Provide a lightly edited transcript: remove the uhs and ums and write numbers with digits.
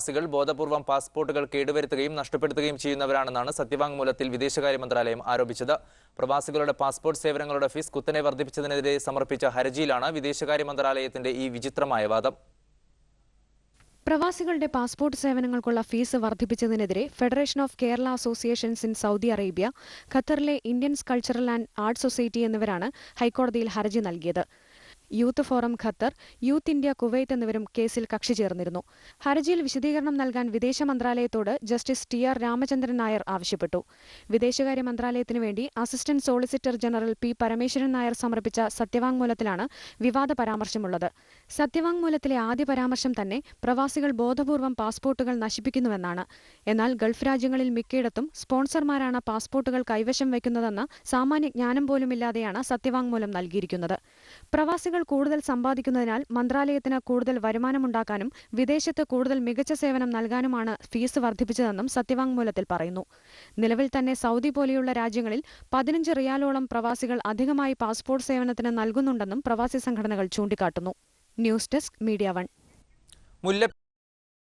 പ്രവാസികൾ ബോധപൂർവം പാസ്പോർട്ടുകൾ കേടുവരുത്തുകയും നഷ്ടപ്പെടുത്തുകയും ചെയ്യുന്നവരാണെന്നാണ് സത്യവാങ്മൂലത്തിൽ വിദേശകാര്യ മന്ത്രാലയം ആരോപിച്ചത്. പ്രവാസികളുടെ പാസ്പോർട്ട് സേവനങ്ങളുടെ ഫീസ് കുത്തനെ വർദ്ധിപ്പിച്ചതിനെതിരെ സമർപ്പിച്ച ഹർജിയിലാണ് വിദേശകാര്യ മന്ത്രാലയത്തിന്റെ ഈ വിചിത്രമായ വാദം. പ്രവാസികളുടെ പാസ്പോർട്ട് സേവനങ്ങൾക്കുള്ള ഫീസ് വർദ്ധിപ്പിച്ചതിനെതിരെ federation of Kerala associations in Saudi Arabia, ഖത്തറിലെ Indians cultural and art society എന്നിവരാണ് ഹൈക്കോടതിയിൽ ഹർജി നൽകിയത്. Youth forum Qatar, youth India Kuwait എന്നിവരും കേസിൽ കക്ഷി ചേർന്നിരുന്നു. ഹർജിയിൽ വിശദീകരണം നൽകാൻ വിദേശ മന്ത്രാലയത്തോട് ജസ്റ്റിസ് ടി.ആർ. രാമചന്ദ്രൻ നായർ ആവശ്യപ്പെട്ടു. വിദേശകാര്യ മന്ത്രാലയത്തിനു വേണ്ടി assistant solicitor general P. Parameswaran Nair സമർപ്പിച്ച സത്യവാങ്മൂലത്തിലാണ് വിവാദ പരാമർശമുള്ളത്. സത്യവാങ്മൂലത്തിലെ ആദ്യ പരാമർശം തന്നെ പ്രവാസികൾ ബോധപൂർവം പാസ്പോർട്ടുകൾ നശിപ്പിക്കുന്നുവെന്നാണ്. എന്നാൽ ഗൾഫ് രാജ്യങ്ങളിൽ മിക്കയിടത്തും സ്പോൺസർമാരാണ് പാസ്പോർട്ടുകൾ കൈവശം വയ്ക്കുന്നതെന്ന സാമാന്യ ജ്ഞാനം പോലുമില്ലാതെയാണ് സത്യവാങ്മൂലം നൽകിയിരിക്കുന്നത്. പ്രവാസികൾ കൂടുതൽ സമ്പാദിക്കുന്നതിനാൽ മന്ത്രാലയത്തിന് കൂടുതൽ വരുമാനമുണ്ടാക്കാനും വിദേശത്ത് കൂടുതൽ മികച്ച സേവനം നൽകാനുമാണ് ഫീസ് വർദ്ധിപ്പിച്ചതെന്നും സത്യവാങ്മൂലത്തിൽ പറയുന്നു. നിലവിൽ തന്നെ സൗദി പോലെയുള്ള രാജ്യങ്ങളിൽ 15 റിയാലോളം പ്രവാസികൾ അധികമായി പാസ്പോർട്ട് സേവനത്തിന് നൽകുന്നുണ്ടെന്നും പ്രവാസി സംഘടനകൾ ചൂണ്ടിക്കാട്ടുന്നു. News desk, media 1.